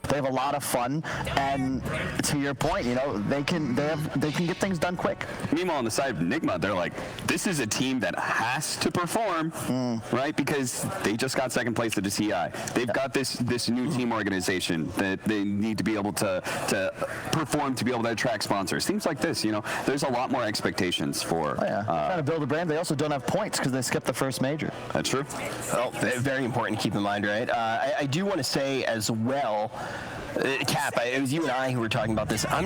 They have a lot of fun, and to your point, you know, they can get things done quick. Meanwhile, on the side of NIGMA, they're like, this is a team that has to perform, right? Because they just got second place at the TI. They've got this new team organization that they need to be able to perform to be able to attract sponsors. Teams like this, you know, there's a lot more expectations for. Trying to build a brand. They also don't have points because they skipped the first major. That's true. Well, very important to keep in mind, right? I do want to say as well, Cap, it was you and I who were talking about this. I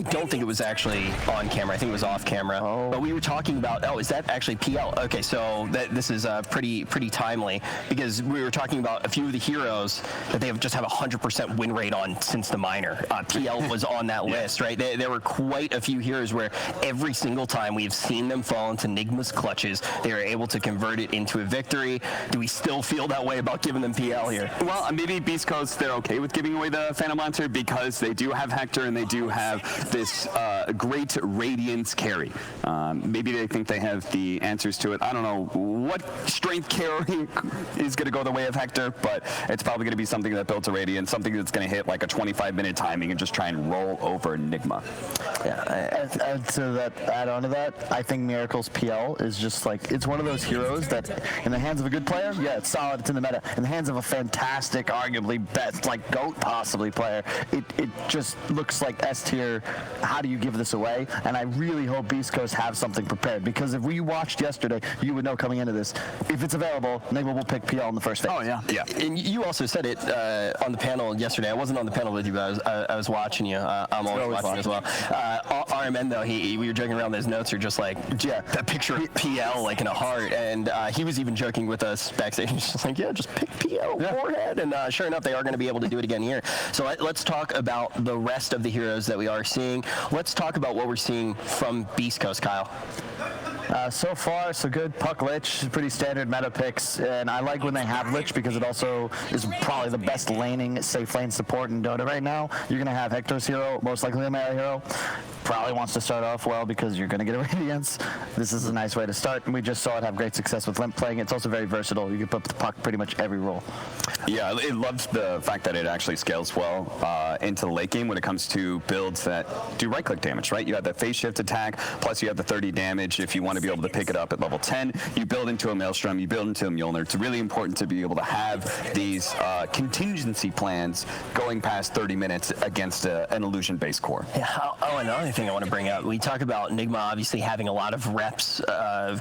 don't think it was actually on camera. I think it was off camera. But we were talking about, is that actually PL? Okay, so this is pretty timely because we were talking about a few of the heroes that they just have 100% win rate on since the minor. PL was on that list, right? There were quite a few heroes where every single time we've seen them fall into NIGMA's clutches, they are able to convert it into a victory. Do we still feel that way about giving them PL here? Well, maybe Beast Coast, they're okay with giving away the Phantom Lancer because they do have Hector and they do have this great Radiance carry. Maybe they think they have the answers to it. I don't know what strength carry is going to go the way of Hector, but it's probably going to be something that builds a Radiance, something that's going to hit like a 25-minute timing and just try and roll over NIGMA. Yeah, add on to that, I think Miracle's PL is just like, it's one of those heroes that in the hands of a good player, yeah, it's solid, it's in the meta. In the hands of a fantastic, arguably best, like GOAT possibly player, it just looks like S tier. How do you give this away? And I really hope Beast Coast have something prepared, because if we watched yesterday, you would know coming into this, if it's available, NIGMA will pick PL in the first phase. Oh yeah. And you also said it on the panel yesterday. I wasn't on the panel with you, but I was watching you. I'm always watching as well. RMN though, we were joking around. Those notes are just like, that picture of PL like in a heart, and he was even joking with us backstage. He's just like, just pick PL forehead, and sure enough, they are going to be able to do it again here. So let's talk about the rest of the heroes that we are seeing. Let's talk about what we're seeing from Beast Coast, Kyle. So far, so good. Puck Lich, pretty standard meta picks, and I like when they have Lich because it also is probably the best laning, safe lane support in Dota right now. You're going to have Hector's hero, most likely a meta hero. Probably wants to start off well because you're going to get a Radiance. This is a nice way to start, and we just saw it have great success with Limp playing. It's also very versatile. You can put the puck pretty much every role. Yeah, it loves the fact that it actually scales well into the late game when it comes to builds that do right-click damage, right? You have the phase shift attack, plus you have the 30 damage if you want to be able to pick it up at level 10. You build into a Maelstrom, you build into a Mjolnir. It's really important to be able to have these contingency plans going past 30 minutes against an illusion-based core. Yeah, another thing I want to bring up, we talk about NIGMA obviously having a lot of reps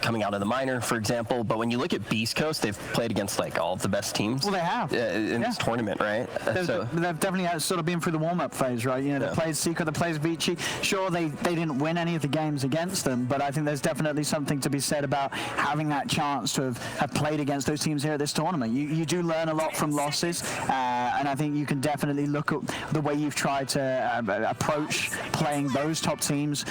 coming out of the minor, for example, but when you look at Beast Coast, they've played against like all of the best teams. Well, they have. In this tournament, right? They've definitely sort of been through the warm-up phase, right? You know, they played Secret, they played Vici. Sure, they didn't win any of the games against them, but I think there's definitely something to be said about having that chance to have played against those teams here at this tournament. You do learn a lot from losses, and I think you can definitely look at the way you've tried to approach playing those top teams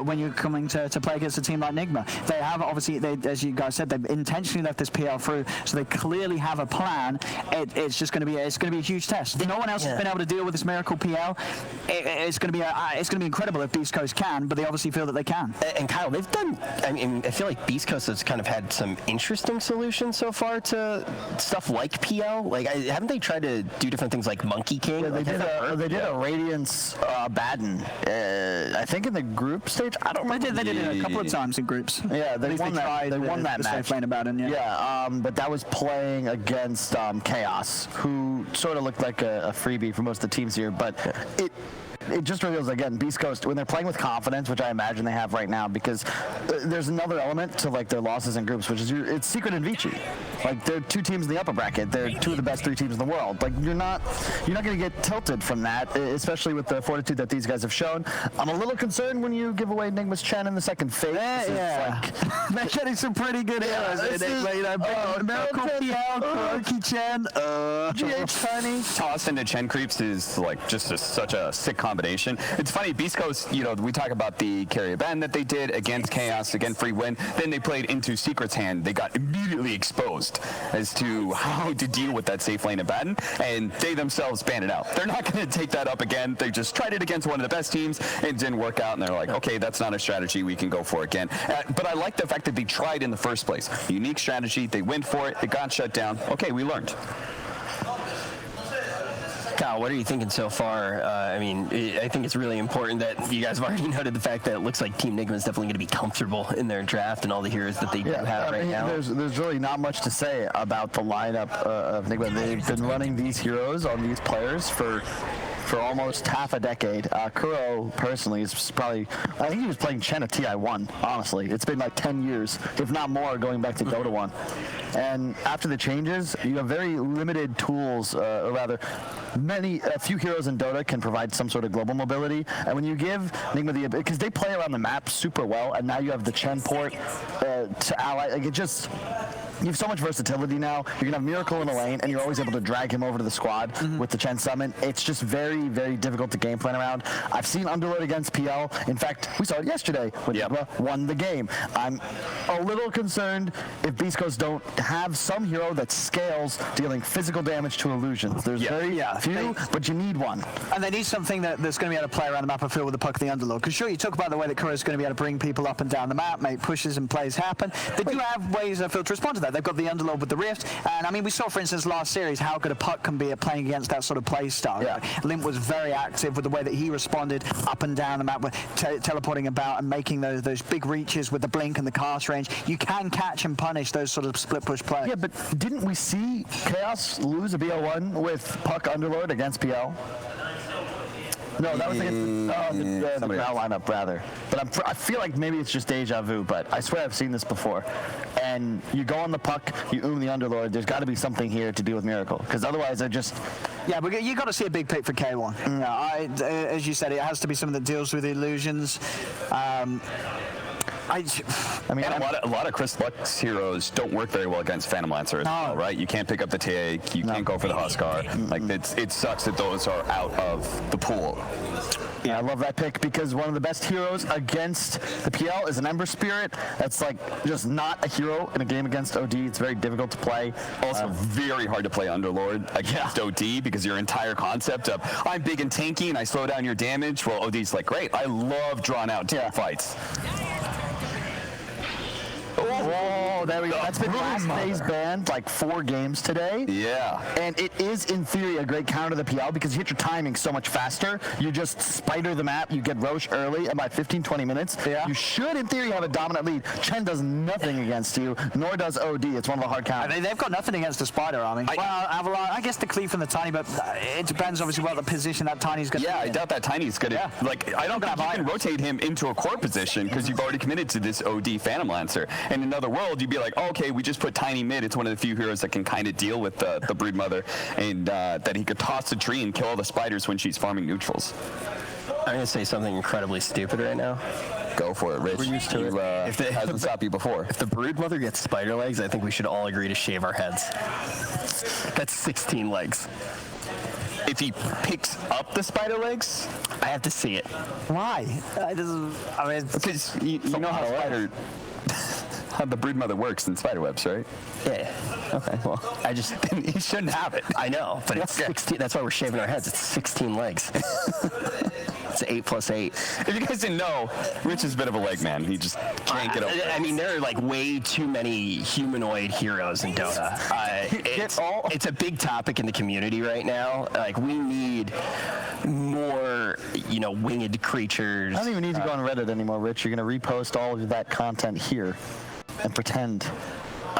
when you're coming to play against a team like NIGMA. They have obviously, as you guys said, they've intentionally left this PL through, so they clearly have a plan. It's just going to be a huge test. No one else has been able to deal with this miracle PL. It's going to be incredible if Beast Coast can, but they obviously feel that they can. And Kyle, they've done. I mean, I feel like Beast Coast has kind of had some interesting solutions so far to stuff like PL. Like, haven't they tried to do different things like Monkey King? Yeah, they did a Radiance Baden. I think in the group stage. I don't remember. They did it a couple of times in groups. Yeah, they won that match. But that was playing against Chaos, who sort of looked like a freebie for most of the teams here. But it just reveals, again, Beast Coast, when they're playing with confidence, which I imagine they have right now, because there's another element to like their losses in groups, which is it's Secret and Vici. Like, they're two teams in the upper bracket. They're two of the best 3 teams in the world. Like, you're not going to get tilted from that, especially with the fortitude that these guys have shown. I'm a little concerned when you give away NIGMA's Chen in the second phase. They're getting some pretty good heroes. Miracle PL, Kuroki Chen, GH Tiny. Tossed into Chen creeps is like just such a sick combination. It's funny, Beast Coast, we talk about the carry band that they did against Chaos, again, free win. Then they played into Secret's hand. They got immediately exposed as to how to deal with that safe lane of Baden, and they themselves banned it out. They're not going to take that up again. They just tried it against one of the best teams. It didn't work out, and they're like, okay, that's not a strategy we can go for again. But I like the fact that they tried in the first place. Unique strategy. They went for it. It got shut down. Okay, we learned. Kyle, what are you thinking so far? I mean, I think it's really important that you guys have already noted the fact that it looks like Team NIGMA is definitely going to be comfortable in their draft and all the heroes that they do have right now. There's really not much to say about the lineup of NIGMA. They've been running these heroes on these players for almost half a decade. Kuro, personally, is probably, I think he was playing Chen at TI1, honestly. It's been like 10 years, if not more, going back to Dota 1. And after the changes, you have very limited tools, or rather, a few heroes in Dota can provide some sort of global mobility. And when you give NIGMA the, because they play around the map super well, and now you have the Chen port to ally, like it just, you have so much versatility now. You're going to have Miracle in a lane, and you're always able to drag him over to the squad with the Chen summon. It's just very, very difficult to game plan around. I've seen Underlord against PL. In fact, we saw it yesterday when NIGMA won the game. I'm a little concerned if BEASTCOAST don't have some hero that scales dealing physical damage to illusions. There's very few, but you need one. And they need something that's going to be able to play around the map and field with the puck of the Underlord. Because sure, you talk about the way that Kuro's going to be able to bring people up and down the map, make pushes and plays happen. They do have ways, I feel, to respond to that. They've got the Underlord with the Rift, and I mean, we saw, for instance, last series how good a puck can be at playing against that sort of play style. Yeah. Limp was very active with the way that he responded up and down the map, with teleporting about and making those big reaches with the blink and the cast range. You can catch and punish those sort of split push plays. Yeah, but didn't we see Chaos lose a BL1 with puck Underlord against PL? No, that was against the Crown lineup, rather. But I feel like maybe it's just deja vu, but I swear I've seen this before. And you go on the puck, you the Underlord, there's got to be something here to deal with Miracle, because otherwise they're just... Yeah, but you got to see a big pick for K1. As you said, it has to be something that deals with the illusions. I mean, a lot of Chris Luck's heroes don't work very well against Phantom Lancer as well, right? You can't pick up the TA, you can't go for the Huskar. Like, it sucks that those are out of the pool. Yeah, I love that pick because one of the best heroes against the PL is an Ember Spirit. That's like just not a hero in a game against OD. It's very difficult to play. Also, very hard to play Underlord against OD because your entire concept of I'm big and tanky and I slow down your damage. Well, OD's like, great, I love drawn out team fights. Oh, there we go. That's been last day's banned like 4 games today. Yeah. And it is, in theory, a great counter to the PL because you hit your timing so much faster. You just spider the map. You get Roche early, and by 15-20 minutes, you should, in theory, have a dominant lead. Chen does nothing against you, nor does OD. It's one of the hard counters. I mean, they've got nothing against the Spider Army. Well, Avalon, I guess the cleave from the Tiny, but it depends, obviously, what the position that Tiny's going to be in. I doubt that Tiny's going to... Like, I don't think you can rotate him into a core position because you've already committed to this OD Phantom Lancer. And in another world, you'd be like, oh, okay, we just put Tiny mid. It's one of the few heroes that can kind of deal with the Broodmother, and that he could toss a tree and kill all the spiders when she's farming neutrals. I'm going to say something incredibly stupid right now. Go for it, Rich. We're used to it. If it hasn't stopped you before. If the Broodmother gets spider legs, I think we should all agree to shave our heads. That's 16 legs. If he picks up the spider legs, I have to see it. Why? Because you know how the Broodmother works in spiderwebs, right? Yeah. Okay. Well, he shouldn't have it. I know, but it's 16. That's why we're shaving our heads. It's 16 legs. It's 8 plus 8. If you guys didn't know, Rich is a bit of a leg man. He just can't get over it. I mean, there are like way too many humanoid heroes in Dota. It's a big topic in the community right now. Like, we need more, winged creatures. I don't even need to go on Reddit anymore, Rich. You're going to repost all of that content here and pretend.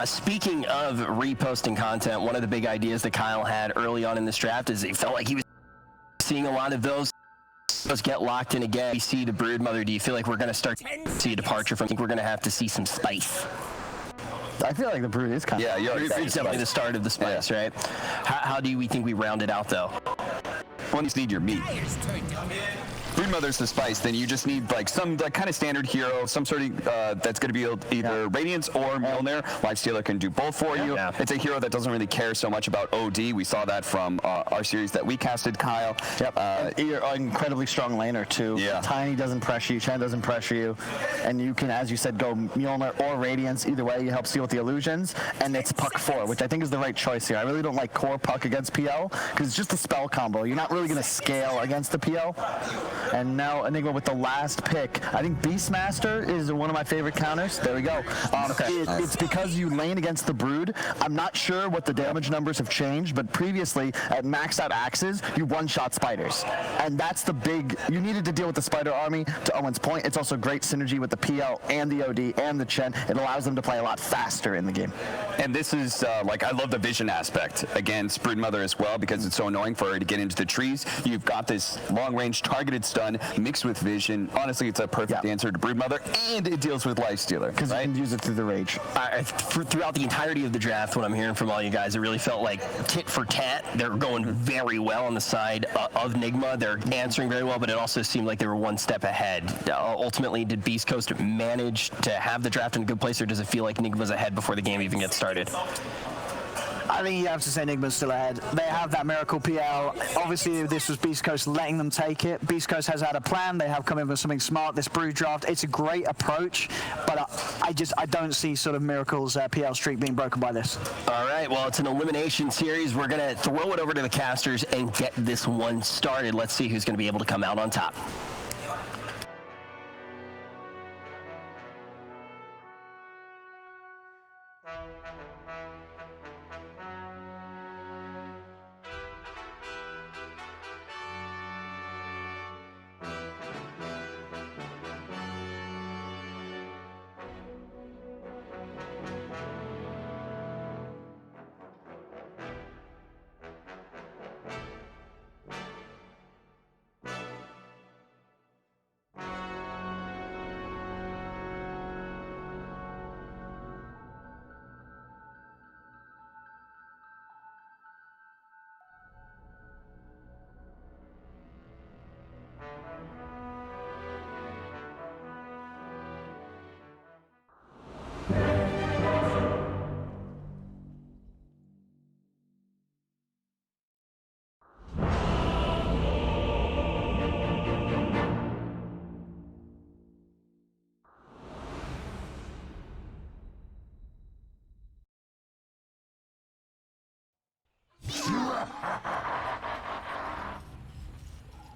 Speaking of reposting content, one of the big ideas that Kyle had early on in this draft is he felt like he was seeing a lot of those get locked in again. We see the Broodmother. Do you feel like we're going to start to see a departure from? I think we're going to have to see some spice. I feel like the Brood is kind of... Yeah, it's definitely the start of the spice, right? How do we think we round it out, though? Well, you just need your meat. Broodmother's the spice, then you just need like some kind of standard hero, some sort of that's going to be either Radiance or Mjolnir. Lifestealer can do both for you. Yeah. It's a hero that doesn't really care so much about OD. We saw that from our series that we casted, Kyle. Yep. You're an incredibly strong laner too. Yeah. Tiny doesn't pressure you, Chen doesn't pressure you, and you can, as you said, go Mjolnir or Radiance. Either way, you help deal with the illusions, and it's Puck 4, which I think is the right choice here. I really don't like core Puck against PL because it's just a spell combo. You're not really going to scale against the PL. And now Enigma with the last pick. I think Beastmaster is one of my favorite counters. There we go. It's because you lane against the Brood. I'm not sure what the damage numbers have changed, but previously at maxed out axes, you one-shot spiders. And that's the big, you needed to deal with the spider army. To Owen's point, it's also great synergy with the PL and the OD and the Chen. It allows them to play a lot faster in the game. And this is, like, I love the vision aspect against Broodmother as well, because it's so annoying for her to get into the trees. You've got this long-range targeted stun mixed with vision. Honestly, it's a perfect answer to Broodmother, and it deals with Lifestealer. Because you can use it through the rage. Throughout the entirety of the draft, what I'm hearing from all you guys, it really felt like tit for tat. They're going very well on the side of NIGMA. They're answering very well, but it also seemed like they were one step ahead. Ultimately, did Beast Coast manage to have the draft in a good place, or does it feel like NIGMA's ahead before the game even gets started? I think you have to say Enigma's still ahead. They have that miracle PL. Obviously, this was Beast Coast letting them take it. Beast Coast has had a plan. They have come in with something smart. This Brood draft, it's a great approach, but I don't see sort of Miracle's PL streak being broken by this. All right, well, it's an elimination series. We're going to throw it over to the casters and get this one started. Let's see who's going to be able to come out on top.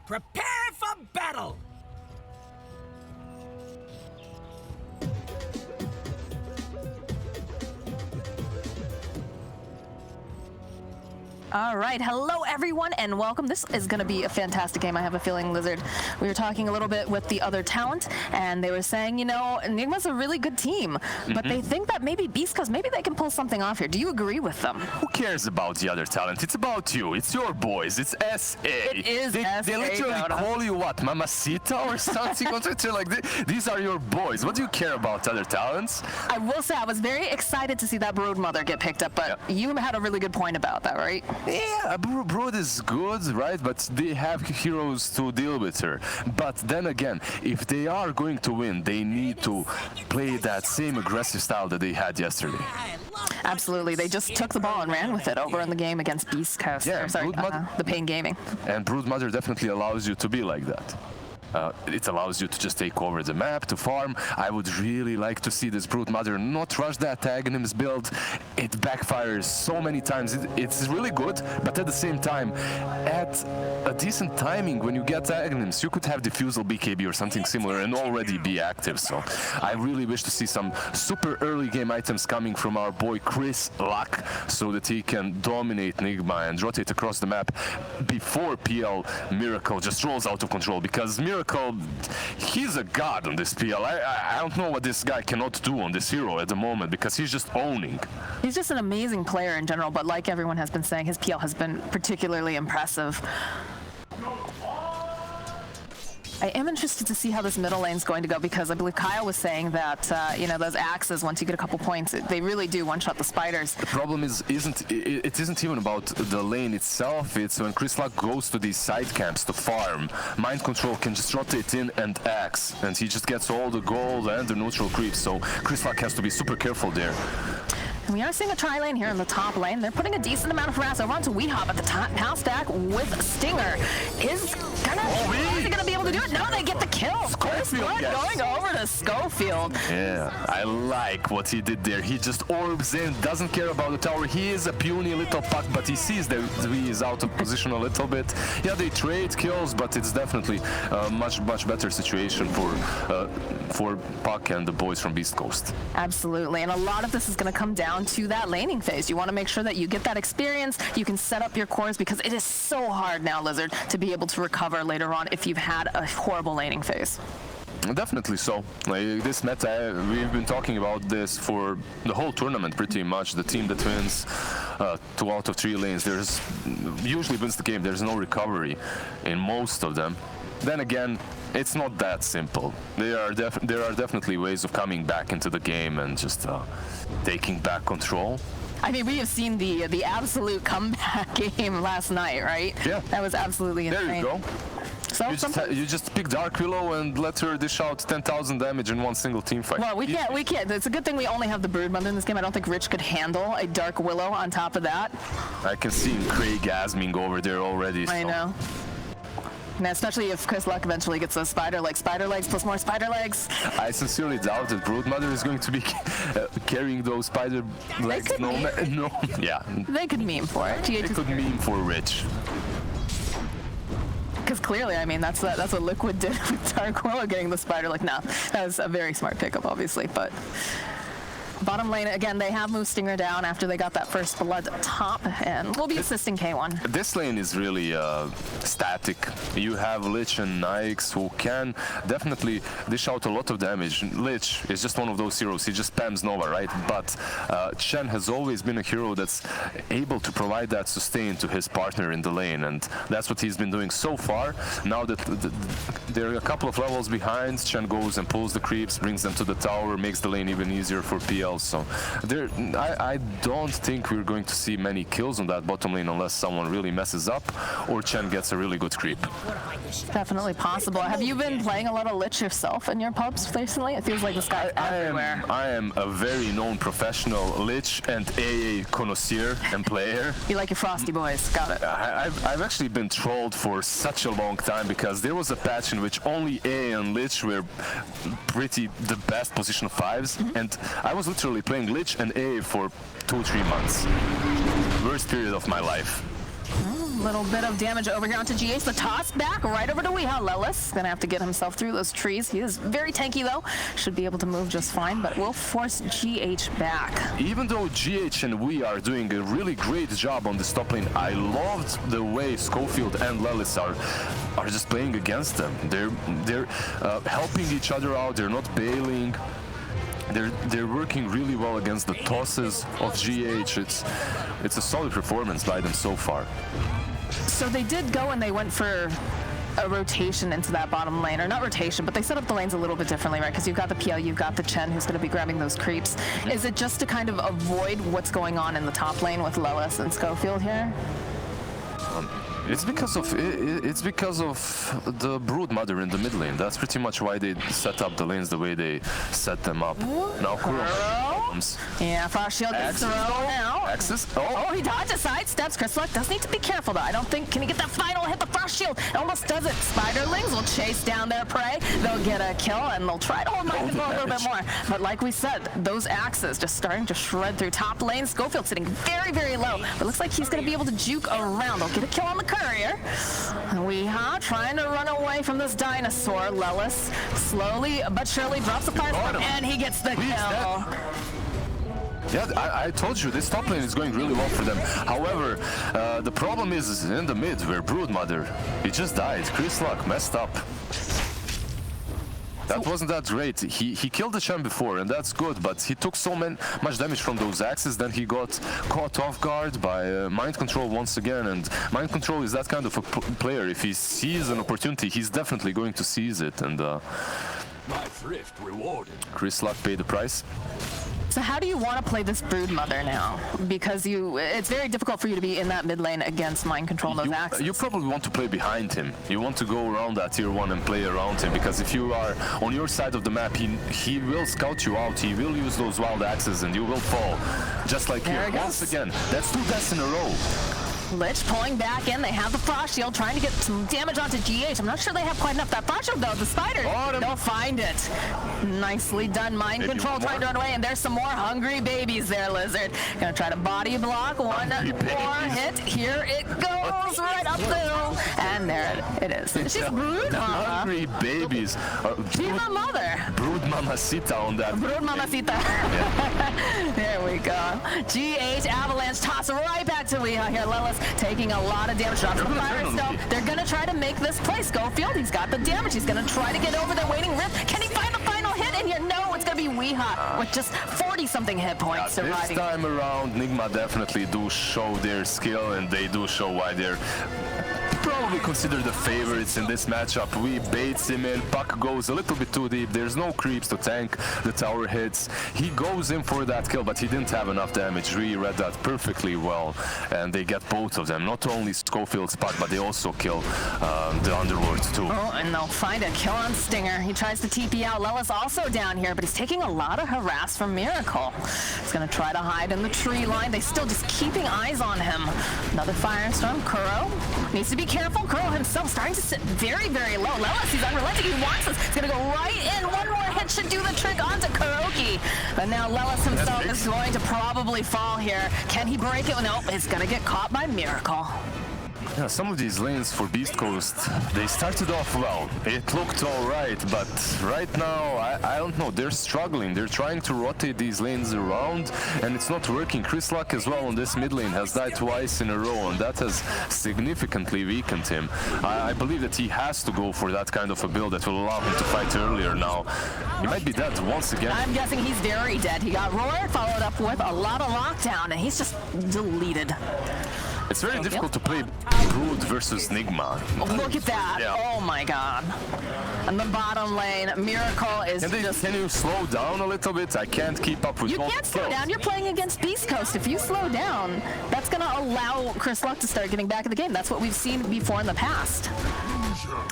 Prepare for battle! All right, hello everyone and welcome. This is going to be a fantastic game, I have a feeling, Lizard. We were talking a little bit with the other talent and they were saying, you know, Enigma's a really good team, but they think that maybe Beast Coast, maybe they can pull something off here. Do you agree with them? Who cares about the other talent? It's about you. It's your boys. It's SA. It is SA. They literally call you what, Mamacita or something on Twitter? Like, these are your boys. What do you care about other talents? I will say I was very excited to see that Broodmother get picked up, but you had a really good point about that, right? Yeah, Brood is good, right? But they have heroes to deal with her. But then again, if they are going to win, they need to play that same aggressive style that they had yesterday. Absolutely. They just took the ball and ran with it over in the game against Beast Coast. Yeah, the Pain Gaming. And Broodmother definitely allows you to be like that. It allows you to just take over the map, to farm. I would really like to see this Broodmother not rush that Aghanim's build. It backfires so many times. It's really good, but at the same time, at a decent timing, when you get Aghanims, you could have Diffusal BKB or something similar and already be active. So I really wish to see some super early game items coming from our boy Chris Luck so that he can dominate NIGMA and rotate across the map before PL Miracle just rolls out of control, because Miracle, he's a god on this PL. I don't know what this guy cannot do on this hero at the moment, because he's just owning. He's just an amazing player in general, but like everyone has been saying, his PL has been particularly impressive. I am interested to see how this middle lane is going to go, because I believe Kyle was saying that, you know, those axes, once you get a couple points, they really do one-shot the spiders. The problem isn't even about the lane itself. It's when Chris Luck goes to these side camps to farm. Mind Control can just rotate in and axe, and he just gets all the gold and the neutral creeps, so Chris Luck has to be super careful there. And we are seeing a tri-lane here in the top lane. They're putting a decent amount of harass over onto Weehop at the top. Pow stack with Stinger. Is he gonna be able to do it? No, they get the kill. Of course. Schofield going over to Schofield. Yeah, I like what he did there. He just orbs in, doesn't care about the tower. He is a puny little puck, but he sees that he is out of position a little bit. Yeah, they trade kills, but it's definitely a much better situation for Puck and the boys from Beast Coast. Absolutely, and a lot of this is going to come down to that laning phase. You want to make sure that you get that experience, you can set up your cores, because it is so hard now, Lizard, to be able to recover later on if you've had a horrible laning phase. Definitely so. Like this meta, we've been talking about this for the whole tournament pretty much. The team that wins 2 out of 3 lanes, there's usually wins the game. There's no recovery in most of them. Then again, it's not that simple. There are definitely ways of coming back into the game and just taking back control. I mean, we have seen the absolute comeback game last night, right? Yeah. That was absolutely insane. There you go. So You just pick Dark Willow and let her dish out 10,000 damage in one single team fight. Well, we can't. It's a good thing we only have the Broodmother in this game. I don't think Rich could handle a Dark Willow on top of that. I can see Craig gasming over there already. I know. And especially if Chris Luck eventually gets those spider legs plus more spider legs. I sincerely doubt that Broodmother is going to be carrying those spider legs. They could No, yeah. They could meme for it. They could meme for Rich. Because clearly, I mean, that's what Liquid did with Dark Willow getting the spider leg. No, that was a very smart pickup, obviously, but. Bottom lane, again, they have moved Stinger down after they got that first blood top, and we'll be assisting K1. This lane is really static. You have Lich and Nyx who can definitely dish out a lot of damage. Lich is just one of those heroes. He just spams Nova, right? But Chen has always been a hero that's able to provide that sustain to his partner in the lane, and that's what he's been doing so far. Now that they're a couple of levels behind, Chen goes and pulls the creeps, brings them to the tower, makes the lane even easier for PL. So I don't think we're going to see many kills on that bottom lane unless someone really messes up or Chen gets a really good creep. Definitely possible. Have you been playing a lot of Lich yourself in your pubs recently? It feels like this guy everywhere. I am a very known professional Lich and AA connoisseur and player. You like your Frosty boys. Got it. I've actually been trolled for such a long time because there was a patch in which only AA and Lich were pretty the best position 5s, and I was literally playing Lich and AA for 2-3 months. Worst period of my life. Little bit of damage over here onto GH. The toss back right over to Weehaw. Lelis gonna have to get himself through those trees. He is very tanky though. Should be able to move just fine, but will force GH back. Even though GH and we are doing a really great job on this top lane, I loved the way Schofield and Lelis are just playing against them. They're helping each other out. They're not bailing. They're working really well against the tosses of GH. It's a solid performance by them so far. So they did go and they went for a rotation into that bottom lane, or not rotation, but they set up the lanes a little bit differently, right? Because you've got the PL, you've got the Chen who's going to be grabbing those creeps. Is it just to kind of avoid what's going on in the top lane with Lelis and Schofield here? It's because of the Broodmother in the mid lane. That's pretty much why they set up the lanes the way they set them up. Now Kuro comes. Yeah, Frost Shield gets thrown out. Axis. Oh, he dodges, sidesteps. Chris Luck does need to be careful though. I don't think, can he get that final hit? The Frost Shield almost does it. Spiderlings will chase down their prey. They'll get a kill and they'll try to hold Mind Control a little bit more. But like we said, those axes just starting to shred through top lane. Schofield sitting very, very low. But it looks like he's going to be able to juke around. They'll get a kill on the courier. Weehaw trying to run away from this dinosaur. Lelis slowly but surely drops the fire and he gets the kill. Yeah, I told you, this top lane is going really well for them. However, the problem is in the mid where Broodmother, he just died. Chris Luck messed up. That wasn't that great. He killed the champ before, and that's good, but he took so much damage from those axes, then he got caught off guard by Mind Control once again, and Mind Control is that kind of a player. If he sees an opportunity, he's definitely going to seize it, and Chris Luck paid the price. So how do you want to play this Broodmother now? Because it's very difficult for you to be in that mid lane against Mind Control and those axes. You probably want to play behind him. You want to go around that tier 1 and play around him, because if you are on your side of the map, he will scout you out, he will use those wild axes and you will fall. Just like here. Once again, that's 2 deaths in a row. Lich pulling back in. They have the Frost Shield trying to get some damage onto GH. I'm not sure they have quite enough. That Frost Shield, though, the Spiders, they'll find it. Nicely done. Mind control trying to run away, and there's some more hungry babies there, Lizard. Gonna try to body block. One more hit. Here it goes, right up the hill. And there it is. She's Brood Mama. Hungry babies. She's a mother. Brood Mamacita on that. Brood Mamacita. There we go. GH Avalanche toss right back to Weeha here. Lilith taking a lot of damage. Drops the Firestone. They're going to try to make this play. Schofield, he's got the damage. He's going to try to get over the waiting rift. Can he find the final hit in here? No, it's going to be Weeha with just 40-something hit points surviving. This time around, NIGMA definitely do show their skill, and they do show why they're probably considered the favorites in this matchup. We baits him in. Puck goes a little bit too deep. There's no creeps to tank the tower hits. He goes in for that kill, but he didn't have enough damage. We read that perfectly well, and they get both of them. Not only Schofield's Puck, but they also kill the Underlords too. Oh, and they'll find a kill on Stinger. He tries to TP out. Lelis also down here, but he's taking a lot of harass from Miracle. He's going to try to hide in the tree line. They still just keeping eyes on him. Another Firestorm. Kuro needs to be careful. Kuro himself starting to sit very, very low. Lelis, he's unrelenting. He wants this. He's going to go right in. One more hit should do the trick onto Kuroki. But now Lelis himself is going to probably fall here. Can he break it? Nope. He's going to get caught by Miracle. Yeah, some of these lanes for Beast Coast, they started off well. It looked alright, but right now, I don't know, they're struggling. They're trying to rotate these lanes around, and it's not working. Chris Luck as well on this mid lane has died twice in a row, and that has significantly weakened him. I believe that he has to go for that kind of a build that will allow him to fight earlier now. He might be dead once again. I'm guessing he's very dead. He got roared, followed up with a lot of lockdown, and he's just deleted. It's very difficult to play Brood versus NIGMA. Look at that. Yeah. Oh my god. And the bottom lane, Miracle is just... Can you slow down a little bit? I can't keep up with You can't slow down. You're playing against Beast Coast. If you slow down, that's going to allow Chris Luck to start getting back in the game. That's what we've seen before in the past.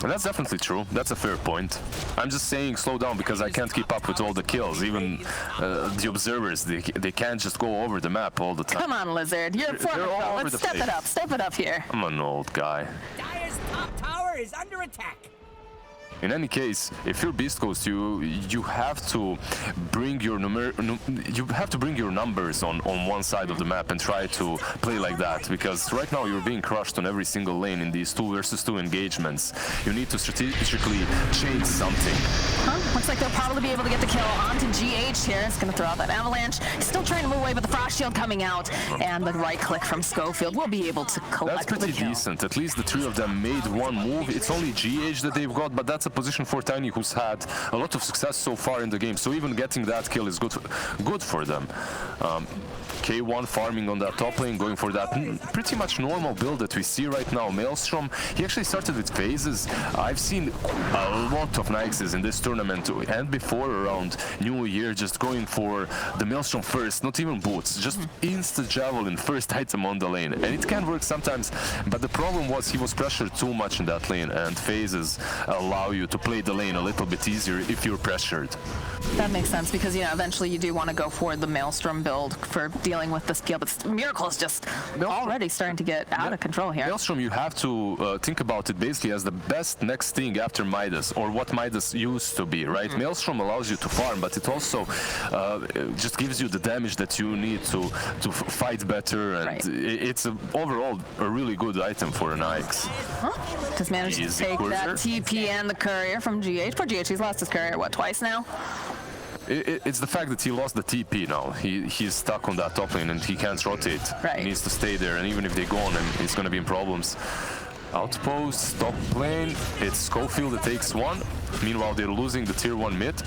And that's definitely true. That's a fair point. I'm just saying slow down because I can't keep up with all the kills. Even the observers, they can't just go over the map all the time. Come on, Lizard. You're pro. Let's step it up. Step it up here. I'm an old guy. Dire's top tower is under attack. In any case, if you're Beast Coast, you have to bring your numbers on one side of the map and try to play like that, because right now you're being crushed on every single lane in these 2 versus 2 engagements. You need to strategically change something. Looks like they'll probably be able to get the kill onto GH here. It's going to throw out that avalanche. He's still trying to move away, but the Frost Shield coming out, and the right click from Schofield will be able to collect the kill. That's pretty decent. At least the 3 of them made one move. It's only GH that they've got, but that's a position for Tiny, who's had a lot of success so far in the game. So even getting that kill is good for them. K1 farming on that top lane, going for that pretty much normal build that we see right now. Maelstrom, he actually started with phases. I've seen a lot of Nixes in this tournament and before around New Year just going for the Maelstrom first, not even boots, just instant javelin, first item on the lane. And it can work sometimes, but the problem was he was pressured too much in that lane, and phases allow you to play the lane a little bit easier if you're pressured. That makes sense, because eventually you do want to go for the Maelstrom build for dealing with the skill, but Miracle is just already starting to get out of control here. Maelstrom, you have to think about it basically as the best next thing after Midas, or what Midas used to be, right? Maelstrom allows you to farm, but it also just gives you the damage that you need to fight better, and it's overall a really good item for an Ix. Just managed to take that TP and the courier from GH. Poor GH, he's lost his courier, what, twice now? It's the fact that he lost the TP now. He's stuck on that top lane and he can't rotate. He needs to stay there, and even if they go on him, he's going to be in problems. Outpost, top lane, it's Schofield that takes one. Meanwhile, they're losing the tier 1 mid.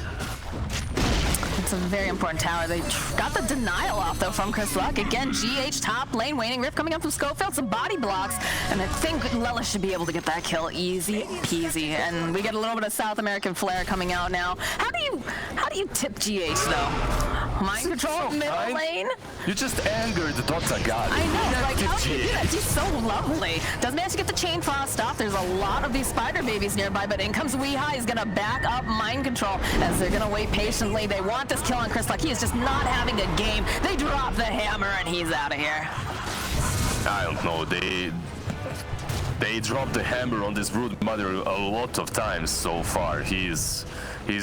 It's a very important tower. They got the denial off, though, from Chris Luck. Again, GH top lane, waning rift coming up from Schofield, some body blocks, and I think Lelis should be able to get that kill easy peasy. And we get a little bit of South American flair coming out now. How do you tip GH, though? Mind control, middle lane? You just angered the Dota god. I know, like, how do you do that? He's so lovely. Does manage to get the chain frost off. There's a lot of these spider babies nearby, but in comes Weeha. He's going to back up mind control as they're going to wait patiently. They want this kill on Chris Luck. He is just not having a game. They drop the hammer, and he's out of here. I don't know. They dropped the hammer on this Brood Mother a lot of times so far. He's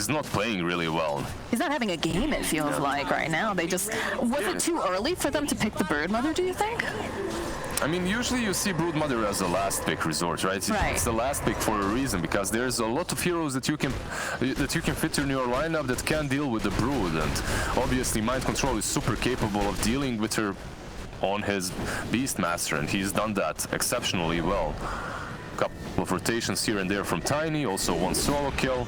not playing really well. He's not having a game, it feels like, right now. They just... Was it too early for them to pick the Brood Mother, do you think? I mean, usually you see Brood Mother as the last pick resort, right? It's the last pick for a reason, because there's a lot of heroes that you can fit in your lineup that can deal with the Brood, and obviously Mind Control is super capable of dealing with her on his Beastmaster, and he's done that exceptionally well. Couple of rotations here and there from Tiny, also one solo kill.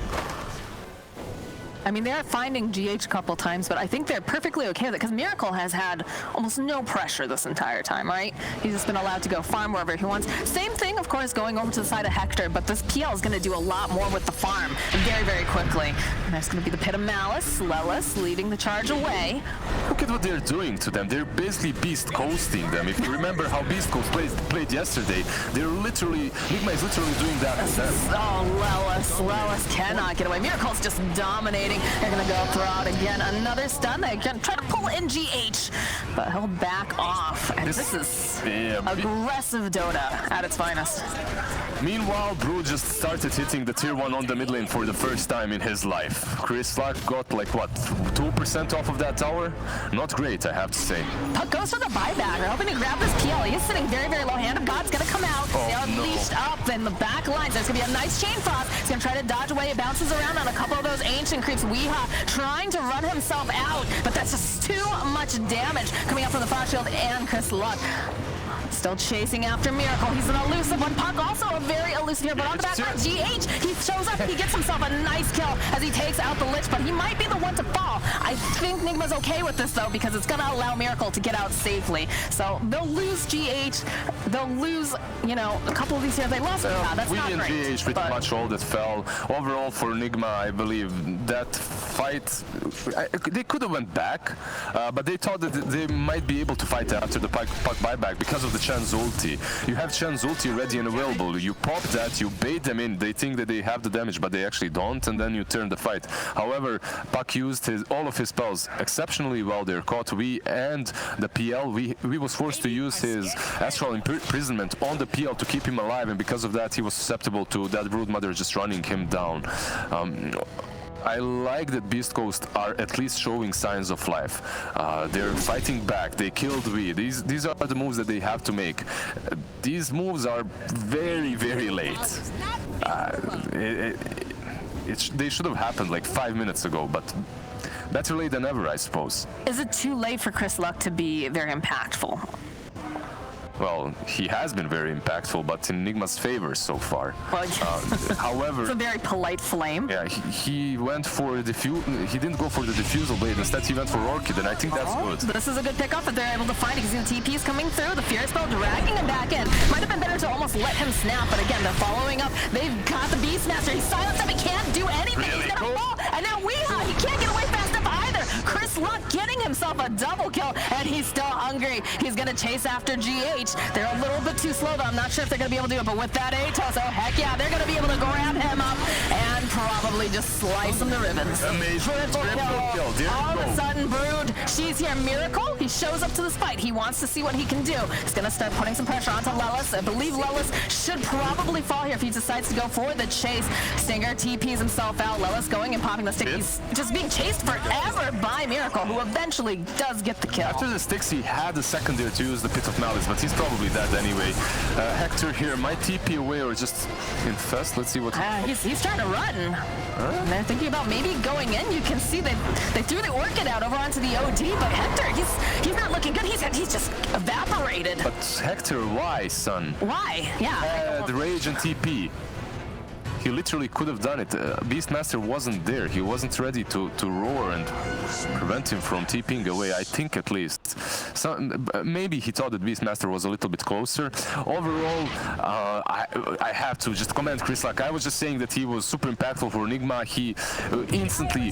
I mean, they are finding GH a couple times, but I think they're perfectly okay with it because Miracle has had almost no pressure this entire time, right? He's just been allowed to go farm wherever he wants. Same thing, of course, going over to the side of Hector, but this PL is going to do a lot more with the farm very, very quickly. And there's going to be the Pit of Malice, Lelis leading the charge away. Look at what they're doing to them. They're basically beast coasting them. If you remember how Beast Coast played yesterday, they're literally, NIGMA is literally doing that to them. Oh, Lelis cannot get away. Miracle's just dominating. They're going to go throw out again. Another stun. They're going to try to pull in GH, but he'll back off. And this is aggressive Dota at its finest. Meanwhile, Brood just started hitting the tier 1 on the mid lane for the first time in his life. Chris Luck got like, what, 2% off of that tower? Not great, I have to say. Puck goes for the buyback. They're hoping to grab this PL. He's sitting very, very low. Hand of God's going to come out. They are leashed up in the back lines. There's going to be a nice chain frost. He's going to try to dodge away. It bounces around on a couple of those ancient creeps. Weeha trying to run himself out, but that's just too much damage coming up from the Frost Shield and Chris Luck. Still chasing after Miracle. He's an elusive one. Puck also a very elusive here, but on the back line, GH, he shows up, he gets himself a nice kill as he takes out the Lich, but he might be the one to fall. I think Nigma's okay with this, though, because it's going to allow Miracle to get out safely. So they'll lose GH. They'll lose, you know, a couple of these here. They lost. That's not great. We and GH pretty much all that fell. Overall, for Nigma, I believe that fight, they could have went back, but they thought that they might be able to fight after the puck buyback because of the Chen's ulti. You have Chen's ulti ready and available. You pop that, you bait them in. They think that they have the damage, but they actually don't, and then you turn the fight. However, Puck used all of his spells exceptionally well there. Caught we and the PL. We was forced to use his Astral Imprisonment on the PL to keep him alive, and because of that, he was susceptible to that Brood Mother just running him down. I like that Beast Coast are at least showing signs of life. They're fighting back. They killed we. These are the moves that they have to make. These moves are very, very late. They should have happened like 5 minutes ago, but better late than ever, I suppose. Is it too late for Chris Luck to be very impactful? Well, he has been very impactful, but in Nigma's favor so far. Well, however, it's a very polite flame. Yeah, he went for the he didn't go for the diffusal blade. Instead, he went for Orchid, and I think that's good. This is a good pickup that they're able to find. You can see the TP is coming through. The Fury Spell dragging him back in. Might have been better to almost let him snap, but again, they're following up. They've got the Beastmaster. He's silenced him. He can't do anything. Really? He's gonna fall. And now Weeha, he can't get away fast enough either. Chris Luck getting himself a double kill, and he's still hungry. He's gonna chase after GH. They're a little bit too slow, though. I'm not sure if they're gonna be able to do it, but with that Atos, oh heck yeah, they're gonna be able to grab him up and probably just slice him to ribbons. Amazing. Triple kill. All of a sudden, Brood, she's here. Miracle, he shows up to this fight. He wants to see what he can do. He's gonna start putting some pressure onto Lelis. I believe Lelis should probably fall here if he decides to go for the chase. Stinger TPs himself out. Lelis going and popping the stick. He's just being chased forever by Miracle, who eventually does get the kill. After the sticks, he had a second there to use the Pit of Malice, but he's probably dead anyway. Hector here might TP away or just infest. Let's see what... He's trying to run. And they're thinking about maybe going in. You can see they threw the Orchid out over onto the OD, but Hector, he's not looking good. He's just evaporated. But Hector, why, son? Why? Yeah. The Rage and TP. He literally could have done it. Beastmaster wasn't there. He wasn't ready to roar and prevent him from TPing away, I think at least. So, maybe he thought that Beastmaster was a little bit closer. Overall, I have to just commend Chris Luck. I was just saying that he was super impactful for Nigma. He instantly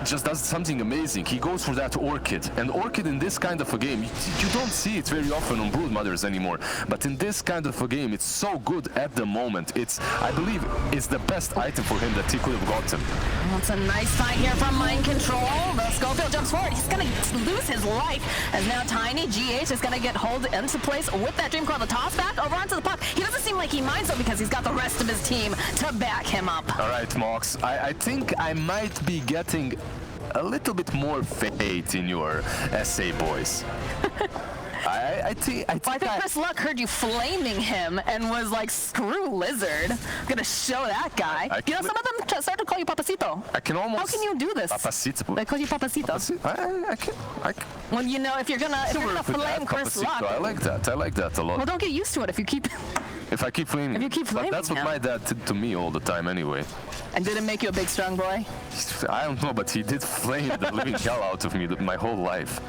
just does something amazing. He goes for that Orchid. And Orchid in this kind of a game, you don't see it very often on Brood Mothers anymore. But in this kind of a game, it's so good at the moment. I believe believe is the best item for him that he could have gotten. That's a nice fight here from Mind Control. The Schofield jumps forward. He's going to lose his life as now Tiny GH is going to get hold into place with that Dream Coil. The toss back over onto the puck. He doesn't seem like he minds though because he's got the rest of his team to back him up. All right, Mox, I think I might be getting a little bit more faith in your SA boys. I think Chris Luck heard you flaming him and was like, screw Lizard. I'm gonna show that guy. You know, some of them start to call you Papacito. I can almost... How can you do this? Papacito. They call you Papacito. I can. Well, you know, if you're gonna flame Chris Luck. I like that a lot. Well, don't get used to it if you keep... If I keep flaming. If you keep flaming But that's what him. my dad did to me all the time anyway. And did it make you a big, strong boy? I don't know, but he did flame the living hell out of me my whole life.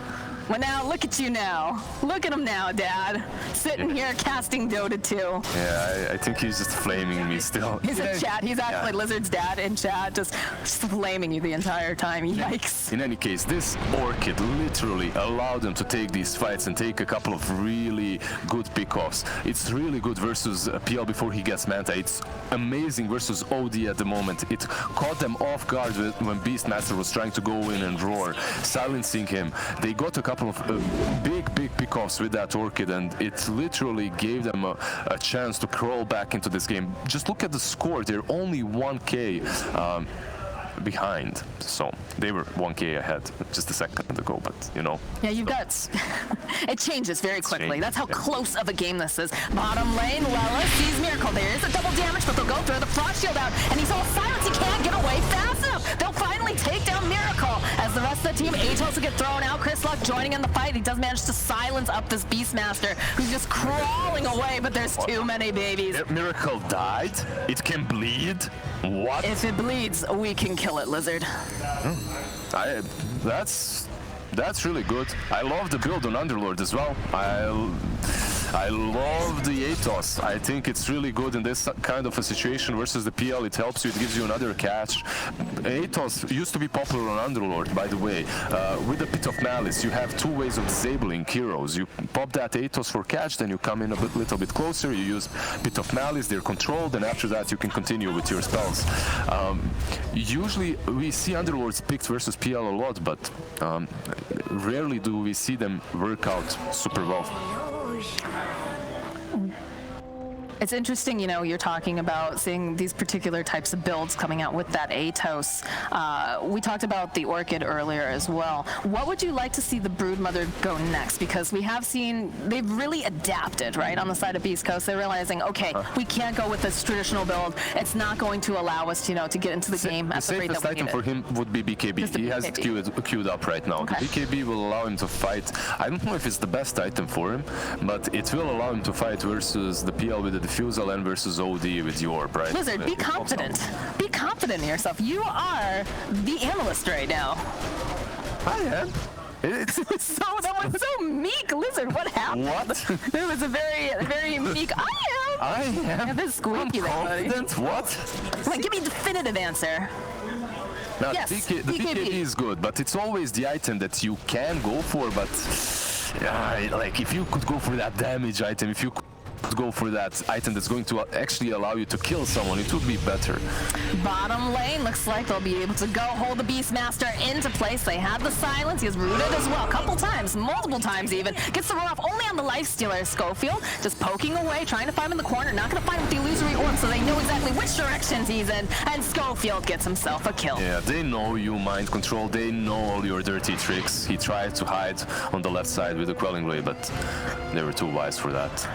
Well, now, look at you now. Look at him now, Dad. Sitting here casting Dota 2. Yeah, I think he's just flaming me still. He's in chat. He's actually Lizard's dad in chat, just flaming you the entire time. Yikes. In any case, this Orchid literally allowed them to take these fights and take a couple of really good pickoffs. It's really good versus PL before he gets Manta. It's amazing versus OD at the moment. It caught them off guard when Beastmaster was trying to go in and roar, silencing him. They got a couple of big pickoffs with that Orchid, and it literally gave them a chance to crawl back into this game. Just look at the score. They're only 1K behind, so they were 1K ahead just a second ago, but you know. Yeah, you've got... it changes very quickly. That's how close of a game this is. Bottom lane, Lella sees Miracle. There is a double damage, but they'll go through the frost shield out, and he's all silence. He can't get away fast enough. They'll finally take down Miracle as the rest of the team, Atos will get thrown out. Chris Luck joining in the fight. He does manage to silence up this Beastmaster, who's just crawling away, but there's too many babies. Miracle died? It can bleed? What? If it bleeds, we can kill it, Lizard. That's really good. I love the build on Underlord as well. I love the Atos. I think it's really good in this kind of a situation versus the PL. It helps you, it gives you another catch. Atos used to be popular on Underlord, by the way. With the Pit of Malice, you have two ways of disabling heroes. You pop that Atos for catch, then you come in a little bit closer, you use Pit of Malice, they're controlled, and after that you can continue with your spells. Usually we see Underlords picked versus PL a lot, but rarely do we see them work out super well. It's interesting, you know, you're talking about seeing these particular types of builds coming out with that Atos. We talked about the Orchid earlier as well. What would you like to see the Broodmother go next? Because we have seen they've really adapted, right, on the side of Beast Coast. They're realizing, okay, we can't go with this traditional build. It's not going to allow us, you know, to get into the game at the rate that we need it. The safest item for him would be BKB. He has it queued up right now. Okay. The BKB will allow him to fight. I don't know if it's the best item for him, but it will allow him to fight versus the PL with the Diffusal and versus OD with Yorp, right? Lizard, be confident. Be confident in yourself. You are the analyst right now. I am. That was so meek, Lizard. What happened? What? It was a very meek. I am. Yeah, this squeaky there, buddy. Confident? What? Come on, give me a definitive answer. Now, Yes, the BKB is good, but it's always the item that you can go for, but like if you could go for that damage item, if you could go for that item that's going to actually allow you to kill someone, it would be better. Bottom lane looks like they'll be able to go hold the Beastmaster into place. They have the silence. He is rooted as well, a couple times, multiple times even. Gets the run off only on the Lifestealer. Schofield just poking away, trying to find him in the corner. Not going to find him with the illusory orb, so they know exactly which directions he's in. And Schofield gets himself a kill. Yeah, they know you mind control. They know all your dirty tricks. He tried to hide on the left side with the Quelling Blade, but they were too wise for that.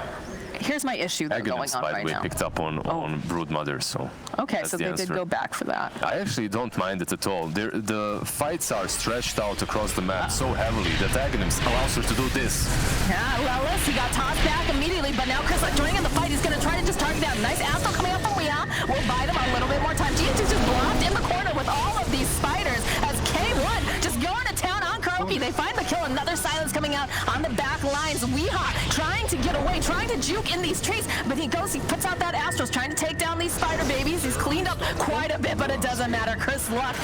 Here's my issue that's going on right now. Picked up on Broodmother, so okay, so they did go back for that. I actually don't mind it at all. The fights are stretched out across the map so heavily that Aghanim's allows her to do this. Yeah, Lellis, he got tossed back immediately, but now Chris joining in the fight. He's going to try to just target down. Nice Astral coming up from Weeha. We'll buy them a little bit more time. GH is just blocked in the corner with all of these spiders as K1 just going to town on Kuroki. They find the kill. Another silence coming out on the back lines. Weeha trying to get away, trying to juke in these trees, but he puts out that Astros, trying to take down these these spider babies. He's cleaned up quite a bit, but it doesn't matter. Chris Luck,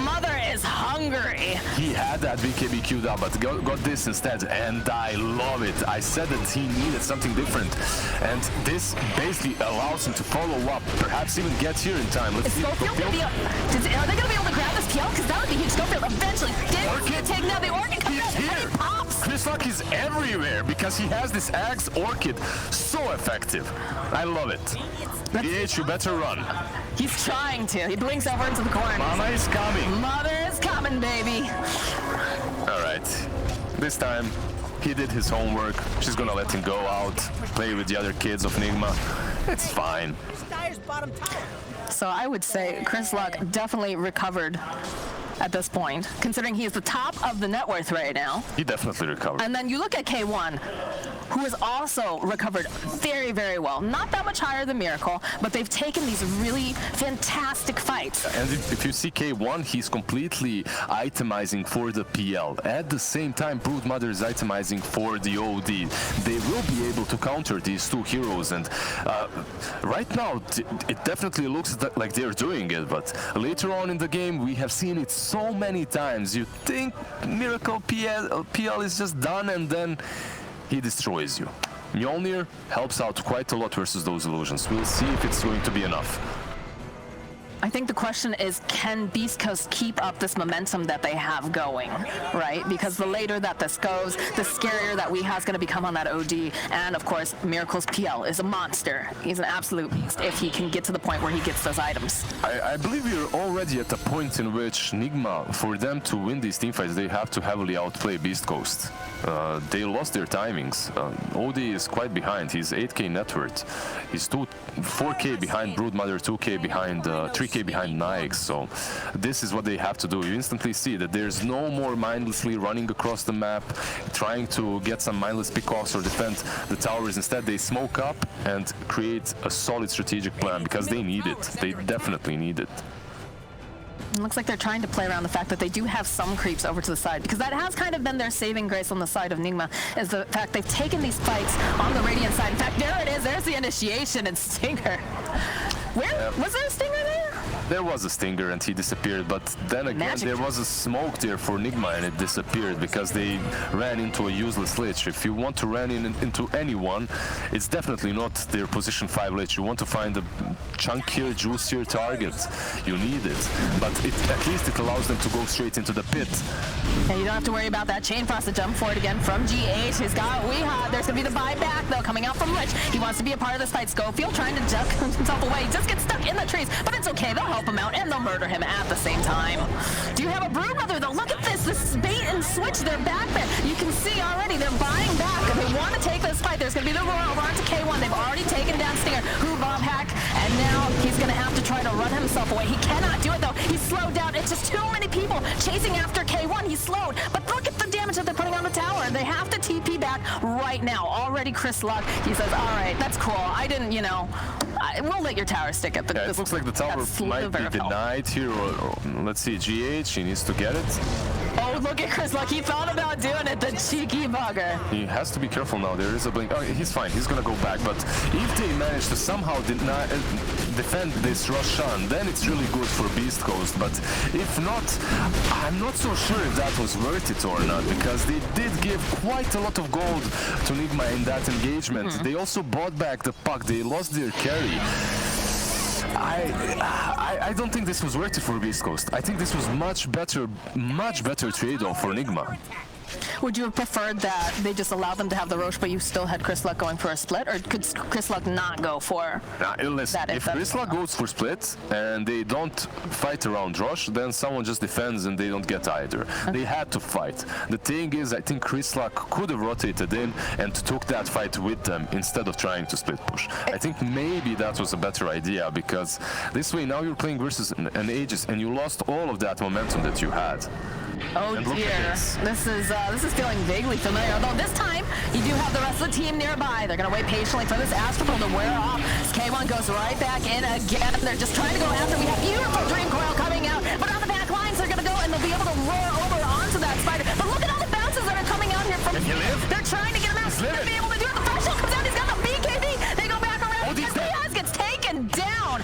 mother is hungry. He had that BKB queued up, but got this instead, and I love it. I said that he needed something different, and this basically allows him to follow up, perhaps even get here in time. Let's see. Are they going to be able to grab this PL? Because that would be huge. Schofield eventually did take now the Orchid comes out and it pops. Chris Luck is everywhere because he has this Axe Orchid. So effective. I love it. BH, you better run. He's trying to. He blinks over into the corner. Mama is coming. Mother is coming, baby. All right. This time, he did his homework. She's gonna let him go out, play with the other kids of NIGMA. It's fine. So I would say Chris Luck definitely recovered at this point, considering he is the top of the net worth right now. He definitely recovered. And then you look at K1, who has also recovered very, very well. Not that much higher than Miracle, but they've taken these really fantastic fights. And if you see K1, he's completely itemizing for the PL. At the same time, Broodmother is itemizing for the OD. They will be able to counter these two heroes, and right now, it definitely looks like they're doing it, but later on in the game, we have seen it so many times. You think Miracle PL is just done, and then he destroys you. Mjolnir helps out quite a lot versus those illusions. We'll see if it's going to be enough. I think the question is, can Beast Coast keep up this momentum that they have going, right? Because the later that this goes, the scarier that Weeha's going to become on that OD. And, of course, Miracle's PL is a monster. He's an absolute beast if he can get to the point where he gets those items. I believe we're already at the point in which NIGMA, for them to win these teamfights, they have to heavily outplay Beast Coast. They lost their timings. OD is quite behind. He's 8k net worth. He's 4k behind Broodmother, 2k behind, 3k behind Nike. So this is what they have to do. You instantly see that there's no more mindlessly running across the map, trying to get some mindless pickoffs or defend the towers. Instead, they smoke up and create a solid strategic plan because they need it. They definitely need it. It looks like they're trying to play around the fact that they do have some creeps over to the side, because that has kind of been their saving grace on the side of NIGMA, is the fact they've taken these fights on the Radiant side. In fact, there it is. There's the initiation and Stinger. Where? Was there a Stinger there? There was a Stinger and he disappeared, but then again there was a smoke there for NIGMA and it disappeared because they ran into a useless lich. If you want to run into anyone, it's definitely not their position 5 lich. You want to find a chunkier, juicier target. You need it, but at least it allows them to go straight into the pit. Yeah, you don't have to worry about that. Chain Frost to jump for it again from GH. He's got Weeha. There's going to be the buyback, though, coming out from Lich. He wants to be a part of this fight. Schofield trying to duck himself away. He just gets stuck in the trees, but it's okay. They'll help him out, and they'll murder him at the same time. Do you have a Broodmother, though? Look at this. This bait and switch. They're back there. You can see already they're buying back. They want to take this fight. There's going to be the roll over onto K1. They've already taken down Stinger, who Bob Hack, and now he's going to have to try to run himself away. He cannot do it, though. He's slowed down. It's just too many people chasing after K1. He's slowed, but look at the damage that they're putting on the tower. They have to TP back right now. Already Chris Luck, he says, all right, that's cool. I didn't, you know, we'll let your tower stick it. But yeah, it looks like the tower might be denied here. Or let's see, GH, he needs to get it. Oh, look at Chris Luck. He thought about doing it, the cheeky bugger. He has to be careful now. There is a blink. Oh, he's fine. He's going to go back. But if they manage to somehow defend this Roshan, then it's really good for Beast Coast. But if not, I'm not so sure if that was worth it or not, because they did give quite a lot of gold to NIGMA in that engagement. They also bought back the puck. They lost their carry. I don't think this was worth it for Beast Coast. I think this was much better trade-off for NIGMA. Would you have preferred that they just allowed them to have the Roche, but you still had Chris Luck going for a split, or could Chris Luck not go for listen, if Chris Luck goes for split and they don't fight around Roche, then someone just defends and they don't get either. Okay. They had to fight. The thing is, I think Chris Luck could have rotated in and took that fight with them instead of trying to split push. I think maybe that was a better idea, because this way now you're playing versus an Aegis and you lost all of that momentum that you had. Oh dear, this is feeling vaguely familiar, although this time you do have the rest of the team nearby. They're going to wait patiently for this Astral to wear off. K1 goes right back in again. They're just trying to go after. We have beautiful Dream Coil coming out, but on the back lines they're going to go and they'll be able to roar over onto that spider. But look at all the bounces that are coming out here from... They're trying to get him out. They're be able to do it. The threshold comes out. He's got the BKB. They go back around. Diaz gets taken down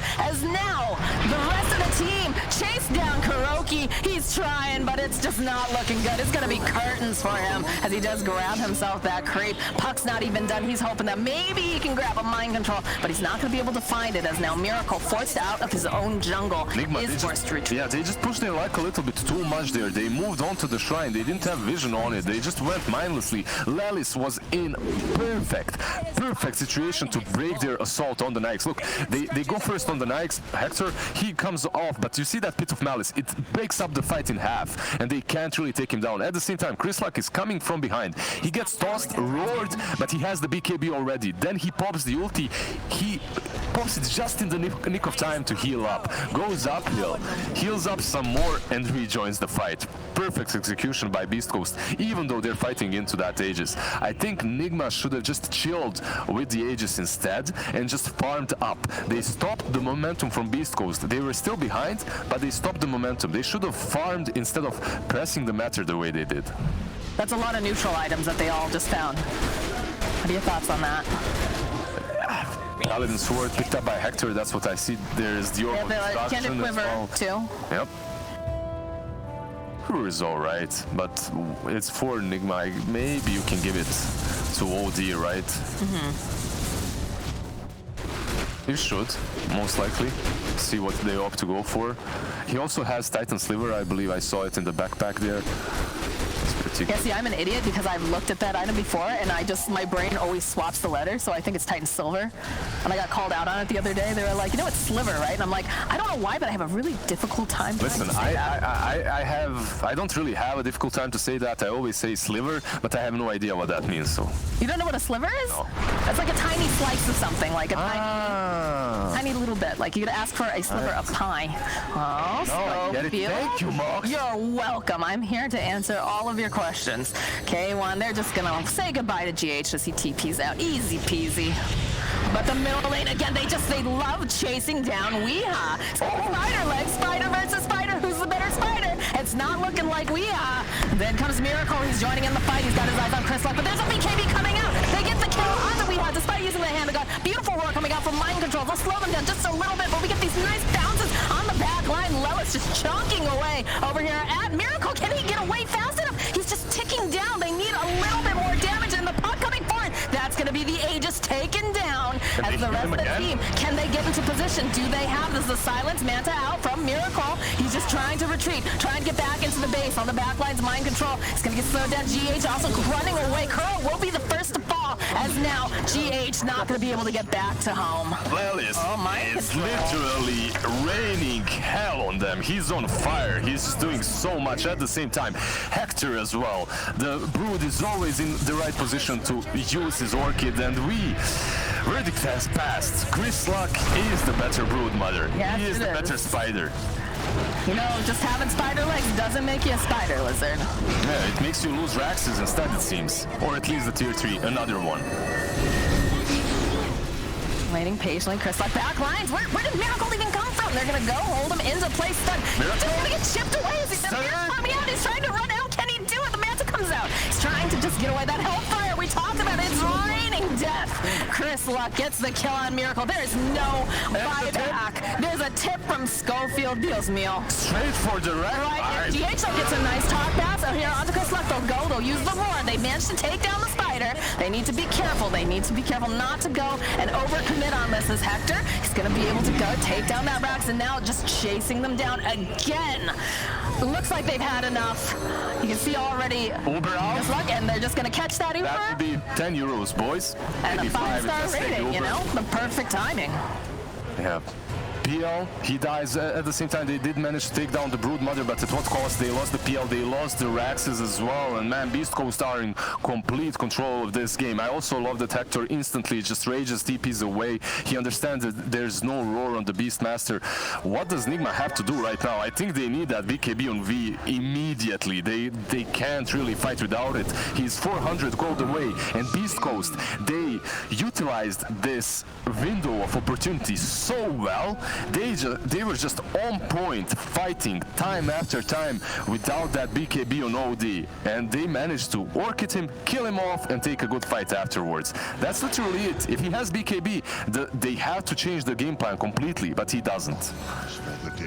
He's trying, but it's just not looking good. It's going to be curtains for him as he does grab himself that creep. Puck's not even done. He's hoping that maybe he can grab a mind control, but he's not going to be able to find it as now Miracle, forced out of his own jungle, NIGMA, is forced to retreat. Yeah, they just pushed their luck a little bit too much there. They moved on to the shrine. They didn't have vision on it. They just went mindlessly. Lelis was in perfect situation to break their assault on the Nikes. Look, they go first on the Nikes. Hector, he comes off, but you see that Pit of Malice. It breaks up the fight in half, and they can't really take him down. At the same time, Chris Luck is coming from behind. He gets tossed, roared, but he has the BKB already. Then he pops the ulti. He pops it just in the nick of time to heal up. Goes uphill, heals up some more, and rejoins the fight. Perfect execution by BEASTCOAST, even though they're fighting into that Aegis. I think NIGMA should have just chilled with the Aegis instead and just farmed up. They stopped the momentum from BEASTCOAST. They were still behind, but they stopped the momentum. They should have farmed instead of pressing the matter the way they did. That's a lot of neutral items that they all just found. What are your thoughts on that? Paladin Sword picked up by Hector, that's what I see. There's the Orb of Destruction Candid Quiver well. too. Yep. Quiver is alright, but it's for NIGMA. Maybe you can give it to OD, right? You should, most likely. See what they opt to go for. He also has Titan Sliver, I believe I saw it in the backpack there. Yeah, see, I'm an idiot because I've looked at that item before and my brain always swaps the letters, so I think it's Titan Silver. And I got called out on it the other day. They were like, you know, it's Sliver, right? And I'm like, I don't know why, but I have a really difficult time Listen, to say that. I don't really have a difficult time to say that. I always say sliver, but I have no idea what that means, so. You don't know what a sliver is? No. It's like a tiny slice of something, like a tiny little bit. Like you could ask for a sliver of pie. Oh, No, I get it. Thank you, Mark. You're welcome. I'm here to answer all of your questions. K1, they're just gonna say goodbye to GH as he TPs out. Easy peasy. But the middle lane, again, they love chasing down Weeha. Spider leg, Spider versus Spider. Who's the better Spider? It's not looking like Weeha. Then comes Miracle. He's joining in the fight. He's got his eyes on Chris Luck, but there's a BKB coming out. They get the kill on the Weeha despite using the hand of God. Beautiful roar coming out from mind control. They'll slow them down just a little bit, but we get these nice bounces on the back line. Lelis just chunking away over here at Miracle. Can he get away fast enough? He's just ticking down. They need a little bit more damage, and the puck coming forward. That's going to be the Aegis taken down. As the rest of the team, can they get into position? Do they have this? The silence Manta out from Miracle. He's just trying to retreat, trying to get back into the base on the back lines. Mind control. It's going to get slowed down. GH also running away. Curl will be the first to fall, as now GH not going to be able to get back to home. Lelis is literally raining hell on them. He's on fire. He's just doing so much at the same time. Hector as well. The Brood is always in the right position to use his Orchid, and Verdict has passed. Chris Luck is the better Brood Mother. Yes, he is the better Spider. You know, just having spider legs doesn't make you a spider lizard. Yeah, it makes you lose Raxes instead, it seems. Or at least the tier 3, another one. Waiting patiently, Chris Luck back lines. Where did Miracle even come from? They're gonna go hold him into place. Just gonna get chipped away as he's coming out. He's trying to run out. Can he do it? The Manta comes out. He's trying to just get away. That hellfire we talked about. It's raining death. Chris Luck gets the kill on Miracle. There's no buyback. There's a tip from Schofield. Dios mío. Straight for the Right. If GH gets a nice talk pass out here onto Chris Luck, they'll go. They'll use the roar. They managed to take down the spider. They need to be careful. They need to be careful not to go and overcommit on this. As Hector, he's going to be able to go take down that Rax, and now just chasing them down again. Looks like they've had enough. You can see already Uber out. Chris Luck, and they're just going to catch that Uber. That would be 10 euros, boys. And maybe a 5-star rating, you know? The perfect timing. Yeah. PL, he dies at the same time. They did manage to take down the Brood Mother, but at what cost? They lost the PL, they lost the Raxes as well, and man, BEASTCOAST are in complete control of this game. I also love that Hector instantly just rages TPs away. He understands that there's no roar on the Beastmaster. What does NIGMA have to do right now? I think they need that BKB on V immediately. They can't really fight without it. He's 400 gold away, and BEASTCOAST, they utilized this window of opportunity so well. They were just on point, fighting time after time without that BKB on OD, and they managed to orchid him, kill him off, and take a good fight afterwards. That's literally it. If he has BKB, they have to change the game plan completely, but he doesn't.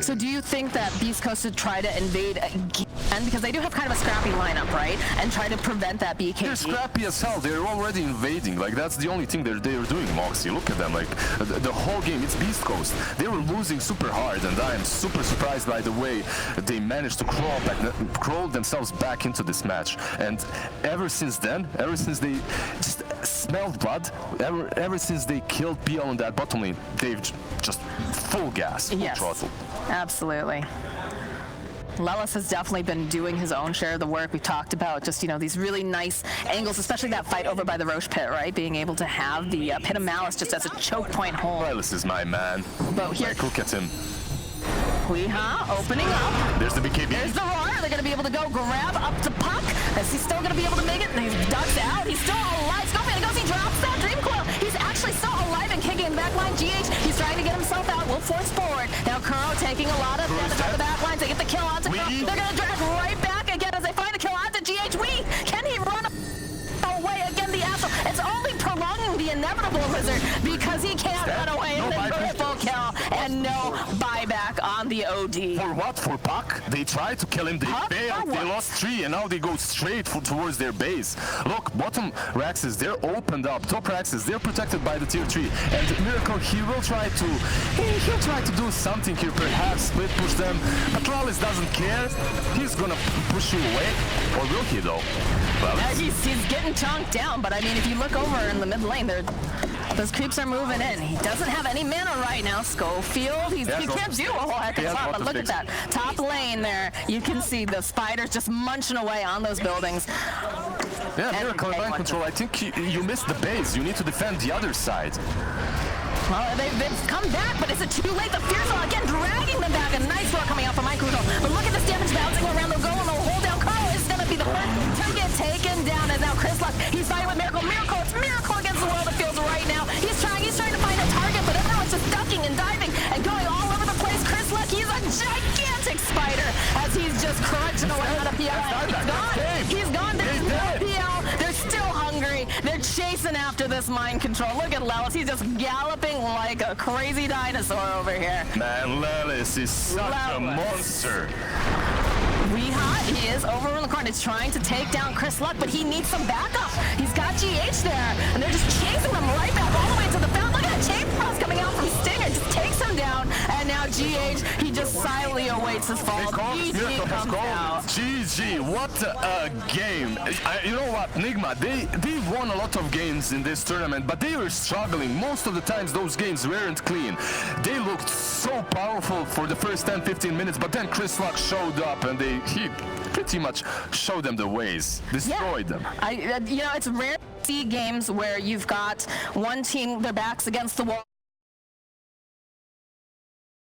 So do you think that BEASTCOAST should try to invade again? Because they do have kind of a scrappy lineup, right? And try to prevent that BKB. They're scrappy as hell. They're already invading. Like, that's the only thing they're doing, Moxie. Look at them. Like, the whole game, it's BEASTCOAST. They were losing super hard, and I am super surprised by the way they managed to crawl themselves back into this match. And ever since then, ever since they just smelled blood, ever since they killed PL on that bottom lane, they've just full gas, full throttle. Absolutely. Lelis has definitely been doing his own share of the work. We've talked about just, you know, these really nice angles, especially that fight over by the Roche pit, right? Being able to have the pit of malice just as a choke point hold. Lelis is my man. But here, like, look at him. Weeha opening up. There's the BKB. There's the roar. They're going to be able to go grab up to Puck. Is he still going to be able to make it? He ducks out. He's still alive. Scorpion goes. He drops that Dream Coil. He's actually still alive and kicking in the back line. GH, he's trying to get himself out. Will force forward. Now Kuro taking a lot of damage on the back lines. They get the kill onto Kuro. They're going to drag right back again as they find the kill onto GH. Can he run away again? The Astral. It's only prolonging the inevitable, Lizard, because he can't run away. And then triple kill and no buyback on the OD. For what? For Puck? They tried to kill him. They failed. They lost 3, and now they go straight towards their base. Look, bottom Raxes, they're opened up. Top Raxes, they're protected by the tier 3. And Miracle, he'll try to do something here, perhaps split push them. But Lelis doesn't care. He's gonna push you away. Or will he, though? Well, he's getting chonked down, but I mean, if you look over in the mid lane, those creeps are moving in. He doesn't have any mana right now. Schofield, he can't do a whole heck of a lot, but look at that. Top lane there, you can see the spiders just munching away on those buildings. Yeah, Miracle in mind control. I think you missed the base. You need to defend the other side. Well, they've come back, but is it too late? The Fearsall again dragging them back. A nice roll coming out from Mike Rudolph. But look at this damage bouncing around. They'll go and they'll hold down. Carl is going to be the first to get taken down. And now Chris Luck, he's fighting with Miracle. It's Miracle against the world of fields right now. He's trying to find a target, but everyone's just ducking and diving and going all over the place. Chris Luck, he's a gigantic spider as he's just crunching away on a PL. He's gone. There's no PL. They're still hungry. They're chasing after this mind control. Look at Lelis. He's just galloping like a crazy dinosaur over here. Man, Lelis is such a monster. Weeha, he is over in the corner. He's trying to take down Chris Luck, but he needs some backup. He's got GH there, and they're just chasing him right back all the way to the fountain. Look at that chain cross coming out from Stinger. Just takes him down, and now GH, he just silently awaits his fall. GG comes out. GG, what a game. You know what, NIGMA, they won a lot of games in this tournament, but they were struggling. Most of the times those games weren't clean. They looked so powerful for the first 10-15 minutes, but then Chris Luck showed up, and he pretty much showed them the ways, destroyed them. You know, it's rare to see games where you've got one team, their backs against the wall.